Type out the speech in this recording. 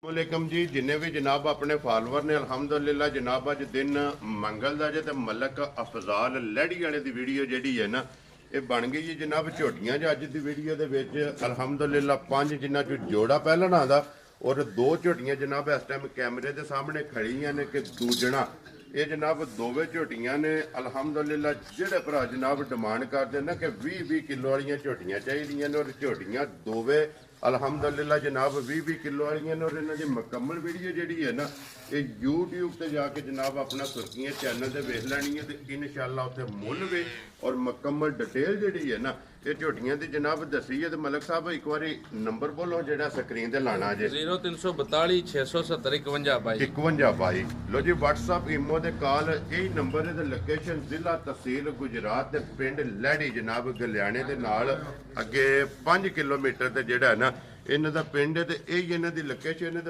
ਵਾਲੇਕਮ ਜੀ। ਜਿੰਨੇ ਵੀ ਜਨਾਬ ਆਪਣੇ ਫਾਲੋਅਰ ਨੇ ਅਲਹਮਦੁਲਿਲਾ ਜਨਾਬ ਅੱਜ ਦਿਨ ਮੰਗਲ ਦਾ ਜੇ ਤੇ ਮਲਕ ਅਫਜ਼ਾਲ ਲੜੀ ਵਾਲੇ ਦੀ ਵੀਡੀਓ ਜਿਹੜੀ ਹੈ ਨਾ ਇਹ ਬਣ ਗਈ ਹੈ ਜਨਾਬ ਝੋਟੀਆਂ। ਜੇ ਅੱਜ ਦੀ ਵੀਡੀਓ ਦੇ ਵਿੱਚ ਅਲਹਮਦੁਲਿਲਾ 5 ਜਿਨ੍ਹਾਂ ਚੋਂ ਜੋੜਾ ਪਹਿਲਣਾ ਦਾ ਔਰ 2 ਝੋਟੀਆਂ ਜਨਾਬ ਇਸ ਟਾਈਮ ਕੈਮਰੇ ਦੇ ਸਾਹਮਣੇ ਖੜੀਆਂ ਨੇ ਕਿ ਦੂਜਣਾ ਇਹ ਜਨਾਬ ਦੋਵੇਂ ਝੋਟੀਆਂ ਨੇ। ਅਲਹਮਦੁਲਿਲਾ ਜਿਹੜੇ ਭਰਾ ਜਨਾਬ ਡਿਮਾਂਡ ਕਰਦੇ ਨਾ ਕਿ 20-20 ਕਿਲੋ ਵਾਲੀਆਂ ਝੋਟੀਆਂ ਚਾਹੀਦੀਆਂ ਨੇ ਔਰ ਝੋਟੀਆਂ ਦੋਵੇਂ ਅਲਹਮਦੁਲਿਲਾ ਜਨਾਬ 20-20 ਕਿਲੋ ਵਾਲੀਆਂ ਨੇ ਔਰ ਇਹਨਾਂ ਦੀ ਮੁਕੰਮਲ ਵੀਡੀਓ ਜਿਹੜੀ ਹੈ ਨਾ ਇਹ YouTube ਤੇ ਜਾ ਕੇ ਜਨਾਬ ਆਪਣਾ ਸੁਰਖੀਆਂ ਚੈਨਲ ਤੇ ਵੇਖ ਲੈਣੀ ਹੈ ਤੇ ਇਨਸ਼ਾਅੱਲਾ ਉੱਥੇ ਮੁੱਲ ਵੇ ਔਰ ਮੁਕੰਮਲ ਡਿਟੇਲ ਜਿਹੜੀ ਹੈ ਨਾ ਇਹ ਝੋਟੀਆਂ ਦੀ ਜਨਾਬ ਦੱਸੀ ਹੈ। ਤੇ ਮਲਕ ਸਾਹਿਬ ਇੱਕ ਵਾਰੀ ਨੰਬਰ ਬੋਲੋ ਜਿਹੜਾ ਸਕਰੀਨ ਤੇ ਲਾਣਾ ਜੇ 0342 670 5122। ਲੋ ਜੀ WhatsApp ਇਮੋ ਦੇ ਕਾਲ ਇਹ ਨੰਬਰ ਹੈ ਤੇ ਲੋਕੇਸ਼ਨ ਜ਼ਿਲ੍ਹਾ ਤਹਿਸੀਲ ਗੁਜਰਾਤ ਦੇ ਪਿੰਡ ਲਹਿੜੀ ਜਨਾਬ ਗਲਿਆਣੇ ਦੇ ਨਾਲ ਅੱਗੇ 5 ਕਿਲੋਮੀਟਰ ਤੇ ਜਿਹੜਾ ਹੈ ਨਾ ਇਹਨਾਂ ਦਾ ਪਿੰਡ ਹੈ ਤੇ ਇਹ ਇਹਨਾਂ ਦੀ ਲੋਕੇਸ਼ਨ ਹੈ।